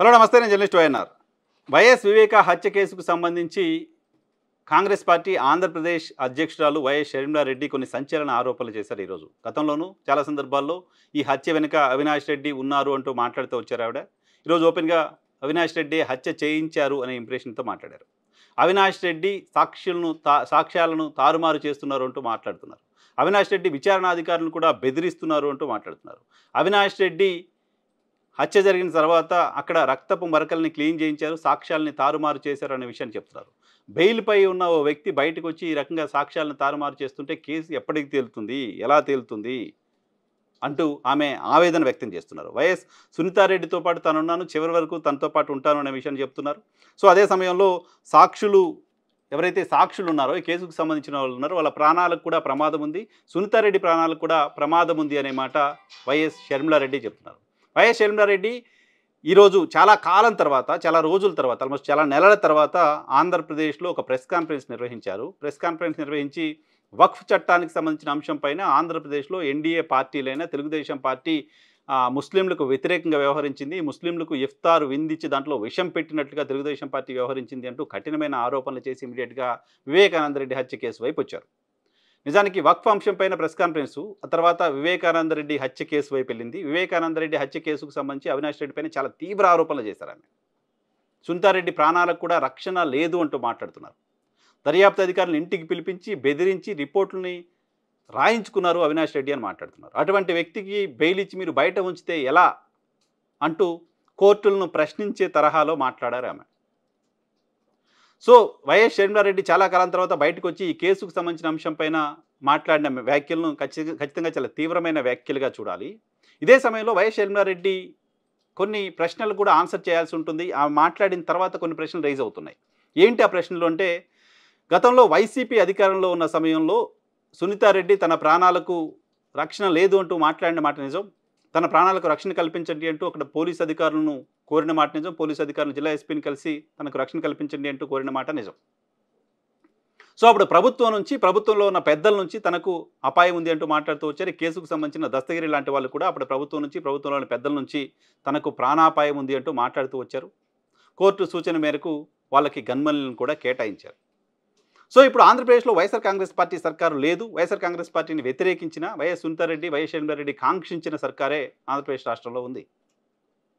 Hello నమస్తే, నేను journalist YNR. YS వివేక హత్య కేసుకు సంబంధించి కాంగ్రెస్ పార్టీ ఆంధ్రప్రదేశ్ అధ్యక్షురాలు వైఎస్ షర్మిలారెడ్డి కొన్ని సంచలన ఆరోపణలు చేశారు ఈరోజు. గతంలోనూ చాలా సందర్భాల్లో ఈ హత్య వెనుక అవినాష్ రెడ్డి ఉన్నారు అంటూ మాట్లాడుతూ వచ్చారు ఆవిడ. ఈరోజు ఓపెన్గా అవినాష్ రెడ్డి హత్య చేయించారు అనే ఇంప్రెషన్తో మాట్లాడారు. అవినాష్ రెడ్డి సాక్ష్యాలను తారుమారు చేస్తున్నారు అంటూ మాట్లాడుతున్నారు. అవినాష్ రెడ్డి విచారణాధికారులను కూడా బెదిరిస్తున్నారు అంటూ మాట్లాడుతున్నారు. అవినాష్ రెడ్డి హత్య జరిగిన తర్వాత అక్కడ రక్తపు మరకల్ని క్లీన్ చేయించారు, సాక్ష్యాలని తారుమారు చేశారు అనే విషయాన్ని చెప్తున్నారు. బెయిల్పై ఉన్న ఓ వ్యక్తి బయటకు వచ్చి ఈ రకంగా సాక్ష్యాలను తారుమారు చేస్తుంటే కేసు ఎప్పటికి తేలుతుంది, ఎలా తేలుతుంది అంటూ ఆమె ఆవేదన వ్యక్తం చేస్తున్నారు. వైఎస్ సునీతారెడ్డితో పాటు తనున్నాను, చివరి వరకు తనతో పాటు ఉంటాను అనే విషయాన్ని చెప్తున్నారు. సో అదే సమయంలో ఎవరైతే సాక్షులు ఉన్నారో ఈ కేసుకు సంబంధించిన వాళ్ళు ఉన్నారో వాళ్ళ ప్రాణాలకు కూడా ప్రమాదం ఉంది, సునీతారెడ్డి ప్రాణాలకు కూడా ప్రమాదం ఉంది అనే మాట వైఎస్ షర్మిలారెడ్డి చెప్తున్నారు. వైఎస్ షర్మిలారెడ్డి ఈరోజు చాలా కాలం తర్వాత, చాలా రోజుల తర్వాత, ఆల్మోస్ట్ చాలా నెలల తర్వాత ఆంధ్రప్రదేశ్లో ఒక ప్రెస్ కాన్ఫరెన్స్ నిర్వహించారు. ప్రెస్ కాన్ఫరెన్స్ నిర్వహించి వక్ఫ్ చట్టానికి సంబంధించిన అంశం పైన ఆంధ్రప్రదేశ్లో ఎన్డీఏ పార్టీలైన తెలుగుదేశం పార్టీ ముస్లింలకు వ్యతిరేకంగా వ్యవహరించింది, ముస్లింలకు ఇఫ్తార్ విందించి దాంట్లో విషం పెట్టినట్లుగా తెలుగుదేశం పార్టీ వ్యవహరించింది అంటూ కఠినమైన ఆరోపణలు చేసి ఇమీడియట్గా వివేకానందరెడ్డి హత్య కేసు వైపు వచ్చారు. నిజానికి వక్ఫ్ అంశం పైన ప్రెస్ కాన్ఫరెన్సు, ఆ తర్వాత వివేకానందరెడ్డి హత్య కేసు వైపు వెళ్ళింది. వివేకానందరెడ్డి హత్య కేసుకు సంబంధించి అవినాష్ రెడ్డి పైన చాలా తీవ్ర ఆరోపణలు చేశారు ఆమె. సునీతారెడ్డి ప్రాణాలకు కూడా రక్షణ లేదు అంటూ మాట్లాడుతున్నారు. దర్యాప్తు అధికారులను ఇంటికి పిలిపించి బెదిరించి రిపోర్టులని రాయించుకున్నారు అవినాష్ రెడ్డి అని మాట్లాడుతున్నారు. అటువంటి వ్యక్తికి బెయిల్ ఇచ్చి మీరు బయట ఉంచితే ఎలా అంటూ కోర్టులను ప్రశ్నించే తరహాలో మాట్లాడారు ఆమె. సో వైఎస్ షర్మిలారెడ్డి చాలా కాలం తర్వాత బయటకు వచ్చి ఈ కేసుకు సంబంధించిన అంశం పైన మాట్లాడిన వ్యాఖ్యలను ఖచ్చితంగా చాలా తీవ్రమైన వ్యాఖ్యలుగా చూడాలి. ఇదే సమయంలో వైఎస్ షర్మిలారెడ్డి కొన్ని ప్రశ్నలు కూడా ఆన్సర్ చేయాల్సి ఉంటుంది. ఆ మాట్లాడిన తర్వాత కొన్ని ప్రశ్నలు రైజ్ అవుతున్నాయి. ఏంటి ఆ ప్రశ్నలు అంటే, గతంలో వైసీపీ అధికారంలో ఉన్న సమయంలో సునీతారెడ్డి తన ప్రాణాలకు రక్షణ లేదు అంటూ మాట్లాడిన మాట నిజం, తన ప్రాణాలకు రక్షణ కల్పించండి అంటూ అక్కడ పోలీస్ అధికారులను కోరిన మాట నిజం, పోలీస్ అధికారులు జిల్లా ఎస్పీని కలిసి తనకు రక్షణ కల్పించండి అంటూ కోరిన మాట నిజం. సో అప్పుడు ప్రభుత్వంలో ఉన్న పెద్దల నుంచి తనకు అపాయం ఉంది అంటూ మాట్లాడుతూ వచ్చారు. కేసుకు సంబంధించిన దస్తగిరి లాంటి వాళ్ళు కూడా అప్పుడు ప్రభుత్వంలోని పెద్దల నుంచి తనకు ప్రాణాపాయం ఉంది అంటూ మాట్లాడుతూ వచ్చారు. కోర్టు సూచన మేరకు వాళ్ళకి గన్మెన్లను కూడా కేటాయించారు. సో ఇప్పుడు ఆంధ్రప్రదేశ్లో వైఎస్ఆర్ కాంగ్రెస్ పార్టీ సర్కారు లేదు. వైఎస్ఆర్ కాంగ్రెస్ పార్టీని వ్యతిరేకించిన వైఎస్ సునీతారెడ్డి, వైఎస్ షర్మిలారెడ్డి కాంక్షించిన సర్కారే ఆంధ్రప్రదేశ్ రాష్ట్రంలో ఉంది.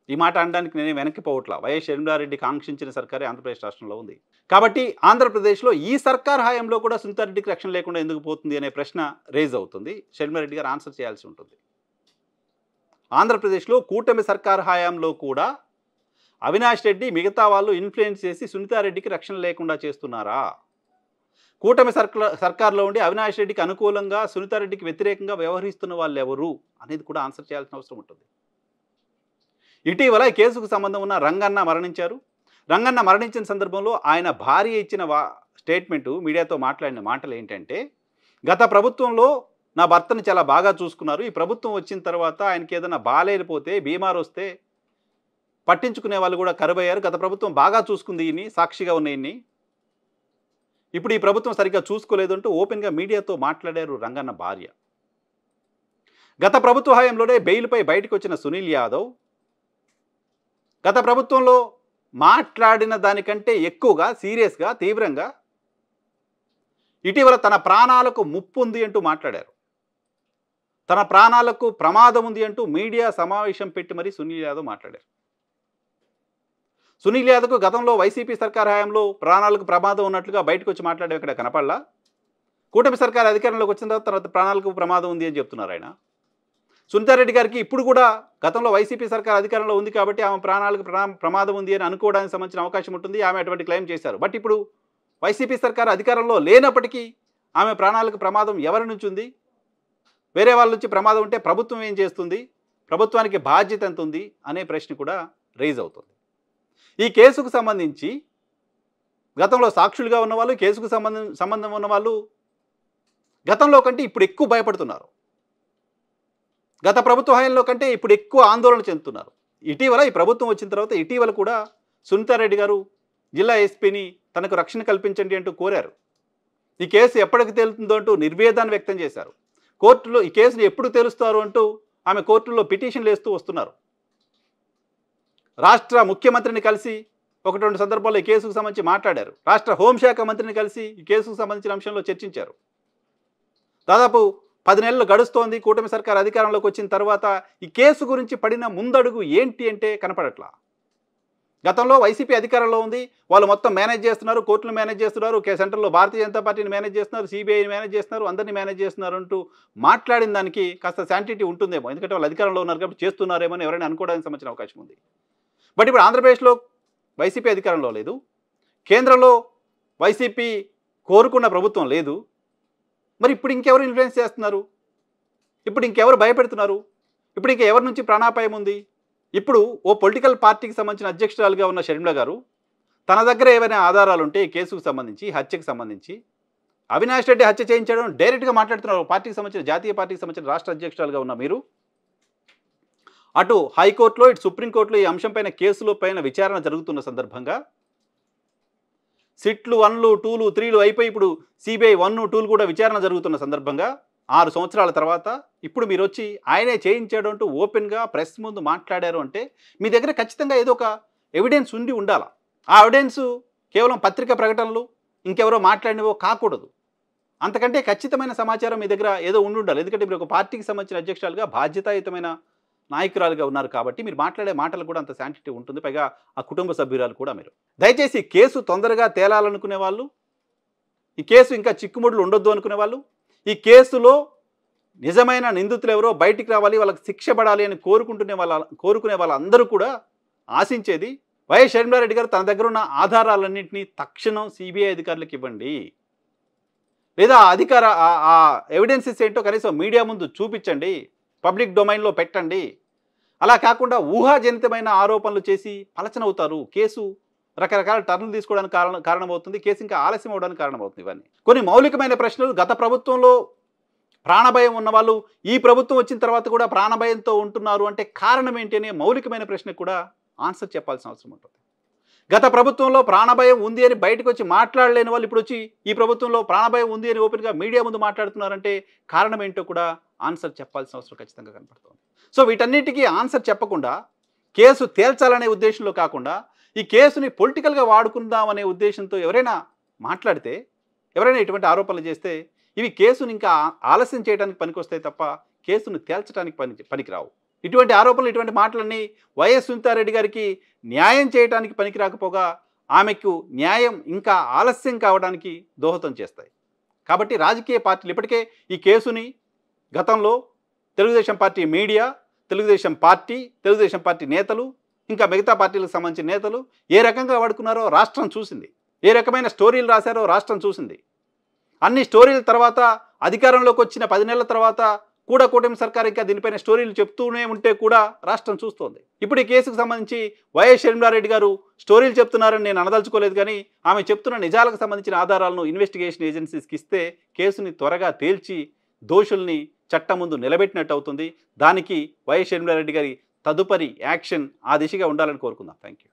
ఈ మాట అనడానికి నేను వెనక్కి పోవట్లా. వైఎస్ షర్మిలారెడ్డి కాంక్షించిన సర్కారే ఆంధ్రప్రదేశ్ రాష్ట్రంలో ఉంది. కాబట్టి ఆంధ్రప్రదేశ్లో ఈ సర్కార్ హయాంలో కూడా సునీతారెడ్డికి రక్షణ లేకుండా ఎందుకు పోతుంది అనే ప్రశ్న రేజ్ అవుతుంది. షర్మిలారెడ్డి గారు ఆన్సర్ చేయాల్సి ఉంటుంది. ఆంధ్రప్రదేశ్లో కూటమి సర్కార్ హయాంలో కూడా అవినాష్ రెడ్డి మిగతా వాళ్ళు ఇన్ఫ్లుయెన్స్ చేసి సునీతారెడ్డికి రక్షణ లేకుండా చేస్తున్నారా? కూటమి సర్కార్లో ఉండి అవినాష్ రెడ్డికి అనుకూలంగా సునీతారెడ్డికి వ్యతిరేకంగా వ్యవహరిస్తున్న వాళ్ళు ఎవరు అనేది కూడా ఆన్సర్ చేయాల్సిన అవసరం ఉంటుంది. ఇటీవల ఈ కేసుకు సంబంధం ఉన్న రంగన్న మరణించారు. రంగన్న మరణించిన సందర్భంలో ఆయన భార్య ఇచ్చిన స్టేట్మెంటు, మీడియాతో మాట్లాడిన మాటలు ఏంటంటే, గత ప్రభుత్వంలో నా భర్తను చాలా బాగా చూసుకున్నారు, ఈ ప్రభుత్వం వచ్చిన తర్వాత ఆయనకి ఏదైనా బాగాలేకపోతే, బీమారు వస్తే పట్టించుకునే వాళ్ళు కూడా కరువయ్యారు. గత ప్రభుత్వం బాగా చూసుకుంది ఈయన్ని, సాక్షిగా ఉన్న ఈయన్ని, ఇప్పుడు ఈ ప్రభుత్వం సరిగ్గా చూసుకోలేదు అంటూ ఓపెన్గా మీడియాతో మాట్లాడారు రంగన్న భార్య. గత ప్రభుత్వ హయాంలోనే బెయిల్పై బయటకు వచ్చిన సునీల్ యాదవ్ గత ప్రభుత్వంలో మాట్లాడిన దానికంటే ఎక్కువగా సీరియస్గా, తీవ్రంగా ఇటీవల తన ప్రాణాలకు ముప్పు ఉంది అంటూ మాట్లాడారు. తన ప్రాణాలకు ప్రమాదం ఉంది అంటూ మీడియా సమావేశం పెట్టి మరీ సునీల్ యాదవ్ మాట్లాడారు. సునీల్ యాదవ్కు గతంలో వైసీపీ సర్కార్ హయాంలో ప్రాణాలకు ప్రమాదం ఉన్నట్లుగా బయటకు వచ్చి మాట్లాడే ఇక్కడ కనపడలా. కూటమి సర్కార్ అధికారంలోకి వచ్చిన తర్వాత ప్రాణాలకు ప్రమాదం ఉంది అని చెప్తున్నారు ఆయన. సునీతారెడ్డి గారికి ఇప్పుడు కూడా గతంలో వైసీపీ సర్కార్ అధికారంలో ఉంది కాబట్టి ఆమె ప్రాణాలకు ప్రమాదం ఉంది అని అనుకోవడానికి సంబంధించిన అవకాశం ఉంటుంది. ఆమె అటువంటి క్లెయిమ్ చేశారు. బట్ ఇప్పుడు వైసీపీ సర్కార్ అధికారంలో లేనప్పటికీ ఆమె ప్రాణాలకు ప్రమాదం ఎవరి నుంచి ఉంది? వేరే వాళ్ళ నుంచి ప్రమాదం ఉంటే ప్రభుత్వం ఏం చేస్తుంది? ప్రభుత్వానికి బాధ్యత ఎంత ఉంది అనే ప్రశ్న కూడా రైజ్ అవుతుంది. ఈ కేసుకు సంబంధించి గతంలో సాక్షులుగా ఉన్నవాళ్ళు, కేసుకు సంబంధం ఉన్నవాళ్ళు గతంలో కంటే ఇప్పుడు ఎక్కువ భయపడుతున్నారు. గత ప్రభుత్వ హయాంలో కంటే ఇప్పుడు ఎక్కువ ఆందోళన చెందుతున్నారు. ఇటీవల ఈ ప్రభుత్వం వచ్చిన తర్వాత ఇటీవల కూడా సునీతారెడ్డి గారు జిల్లా ఎస్పీని తనకు రక్షణ కల్పించండి అంటూ కోరారు. ఈ కేసు ఎప్పటికి తేలుతుందో అంటూ నిర్వేదాన్ని వ్యక్తం చేశారు. కోర్టులో ఈ కేసును ఎప్పుడు తేలుస్తారు అంటూ ఆమె కోర్టుల్లో పిటిషన్లు వేస్తూ వస్తున్నారు. రాష్ట్ర ముఖ్యమంత్రిని కలిసి ఒకటి రెండు సందర్భాల్లో ఈ కేసుకు సంబంధించి మాట్లాడారు. రాష్ట్ర హోంశాఖ మంత్రిని కలిసి ఈ కేసుకు సంబంధించిన అంశంలో చర్చించారు. దాదాపు 10 నెలలు గడుస్తోంది. కూటమి సర్కార్ అధికారంలోకి వచ్చిన తర్వాత ఈ కేసు గురించి పడిన ముందడుగు ఏంటి అంటే కనపడట్లా. గతంలో వైసీపీ అధికారంలో ఉంది. వాళ్ళు మొత్తం మేనేజ్ చేస్తున్నారు, కోర్టులు మేనేజ్ చేస్తున్నారు, సెంట్రల్లో భారతీయ జనతా పార్టీని మేనేజ్ చేస్తున్నారు, సిబిఐని మేనేజ్ చేస్తున్నారు, అందరినీ మేనేజ్ చేస్తున్నారు అంటూ మాట్లాడిన దానికి కాస్త శాంటిటీ ఉంటుందేమో. ఎందుకంటే వాళ్ళు అధికారంలో ఉన్నారు కాబట్టి చేస్తున్నారేమో అని ఎవరైనా అనుకోవడానికి సంబంధించిన అవకాశం ఉంది. బట్ ఇప్పుడు ఆంధ్రప్రదేశ్లో వైసీపీ అధికారంలో లేదు, కేంద్రంలో వైసీపీ కోరుకున్న ప్రభుత్వం లేదు. మరి ఇప్పుడు ఇంకెవరు ఇన్ఫ్లుయెన్స్ చేస్తున్నారు? ఇప్పుడు ఇంకెవరు భయపెడుతున్నారు? ఇప్పుడు ఇంకెవరి నుంచి ప్రాణాపాయం ఉంది? ఇప్పుడు ఓ పొలిటికల్ పార్టీకి సంబంధించిన అధ్యక్షురాలుగా ఉన్న షర్మిల గారు తన దగ్గర ఏవైనా ఆధారాలు ఉంటే ఈ కేసుకు సంబంధించి, హత్యకు సంబంధించి, అవినాష్ రెడ్డి హత్య చేయించడం డైరెక్ట్గా మాట్లాడుతున్నారు. పార్టీకి సంబంధించిన, జాతీయ పార్టీకి సంబంధించిన రాష్ట్ర అధ్యక్షురాలుగా ఉన్న మీరు అటు హైకోర్టులో ఇటు సుప్రీంకోర్టులో ఈ అంశంపైన కేసుల పైన విచారణ జరుగుతున్న సందర్భంగా సిట్లు 1లు 2లు 3లు అయిపోయి ఇప్పుడు సిబిఐ 1, 2లు కూడా విచారణ జరుగుతున్న సందర్భంగా 6 సంవత్సరాల తర్వాత ఇప్పుడు మీరు వచ్చి ఆయనే చేయించాడు అంటూ ఓపెన్గా ప్రెస్ ముందు మాట్లాడారు అంటే మీ దగ్గర ఖచ్చితంగా ఏదో ఒక ఎవిడెన్స్ ఉండి ఉండాలి. ఆ ఎవిడెన్స్ కేవలం పత్రికా ప్రకటనలు, ఇంకెవరో మాట్లాడినవో కాకూడదు. అంతకంటే ఖచ్చితమైన సమాచారం మీ దగ్గర ఏదో ఉండి ఉండాలి. ఎందుకంటే మీరు ఒక పార్టీకి సంబంధించిన అధ్యక్షురాలుగా బాధ్యతాయుతమైన నాయకురాలుగా ఉన్నారు కాబట్టి మీరు మాట్లాడే మాటలు కూడా అంత శాంటిటీ ఉంటుంది. పైగా ఆ కుటుంబ సభ్యురాలు కూడా మీరు. దయచేసి కేసు తొందరగా తేలాలనుకునే వాళ్ళు, ఈ కేసు ఇంకా చిక్కుముడులు ఉండొద్దు అనుకునే వాళ్ళు, ఈ కేసులో నిజమైన నిందితులు ఎవరో బయటికి రావాలి, వాళ్ళకి శిక్ష పడాలి అని కోరుకునే వాళ్ళందరూ కూడా ఆశించేది వైఎస్ షర్మిలారెడ్డి గారు తన దగ్గర ఉన్న ఆధారాలన్నింటినీ తక్షణం సిబిఐ అధికారులకు ఇవ్వండి, లేదా ఆ ఎవిడెన్సెస్ ఏంటో కనీసం మీడియా ముందు చూపించండి, పబ్లిక్ డొమైన్లో పెట్టండి. అలా కాకుండా ఊహాజనితమైన ఆరోపణలు చేసి పలచనవుతారు. కేసు రకరకాల టర్న్లు తీసుకోవడానికి కారణమవుతుంది. కేసు ఇంకా ఆలస్యం అవడానికి కారణమవుతుంది. ఇవన్నీ కొన్ని మౌలికమైన ప్రశ్నలు. గత ప్రభుత్వంలో ప్రాణభయం ఉన్నవాళ్ళు ఈ ప్రభుత్వం వచ్చిన తర్వాత కూడా ప్రాణభయంతో ఉంటున్నారు అంటే కారణం ఏంటి అనే మౌలికమైన ప్రశ్నకు కూడా ఆన్సర్ చెప్పాల్సిన అవసరం ఉంటుంది. గత ప్రభుత్వంలో ప్రాణభయం ఉంది అని బయటకు వచ్చి మాట్లాడలేని వాళ్ళు ఇప్పుడు వచ్చి ఈ ప్రభుత్వంలో ప్రాణభయం ఉంది అని ఓపెన్గా మీడియా ముందు మాట్లాడుతున్నారంటే కారణం ఏంటో కూడా ఆన్సర్ చెప్పాల్సిన అవసరం ఖచ్చితంగా కనపడుతుంది. సో వీటన్నిటికీ ఆన్సర్ చెప్పకుండా కేసు తేల్చాలనే ఉద్దేశంలో కాకుండా ఈ కేసుని పొలిటికల్గా వాడుకుందామనే ఉద్దేశంతో ఎవరైనా మాట్లాడితే, ఎవరైనా ఇటువంటి ఆరోపణలు చేస్తే ఇవి కేసుని ఇంకా ఆలస్యం చేయడానికి పనికొస్తాయి తప్ప కేసును తేల్చడానికి పనికిరావు. ఇటువంటి ఆరోపణలు, ఇటువంటి మాటలన్నీ వైఎస్ సునీతారెడ్డి గారికి న్యాయం చేయడానికి పనికి రాకపోగా ఆమెకు న్యాయం ఇంకా ఆలస్యం కావడానికి దోహదం చేస్తాయి. కాబట్టి రాజకీయ పార్టీలు ఇప్పటికే ఈ కేసుని గతంలో Telugu Desam party media, Telugu Desam party నేతలు, ఇంకా మిగతా పార్టీలకు సంబంధించిన నేతలు ఏ రకంగా వాడుకున్నారో రాష్ట్రం చూసింది. ఏ రకమైన స్టోరీలు రాశారో రాష్ట్రం చూసింది. అన్ని స్టోరీల తర్వాత అధికారంలోకి వచ్చిన 10 నెలల తర్వాత కూడా కూటమి సర్కార్ ఇంకా దీనిపైన స్టోరీలు చెప్తూనే ఉంటే కూడా రాష్ట్రం చూస్తోంది. ఇప్పుడు ఈ కేసుకు సంబంధించి వైఎస్ షర్మిలారెడ్డి గారు స్టోరీలు చెప్తున్నారని నేను అనదలుచుకోలేదు, కానీ ఆమె చెప్తున్న నిజాలకు సంబంధించిన ఆధారాలను ఇన్వెస్టిగేషన్ ఏజెన్సీస్కి ఇస్తే కేసుని త్వరగా తేల్చి దోషుల్ని చట్టం ముందు నిలబెట్టినట్టు అవుతుంది. దానికి వైఎస్ షర్మిలారెడ్డి గారి తదుపరి యాక్షన్ ఆ దిశగా ఉండాలని కోరుకుందాం. Thank you.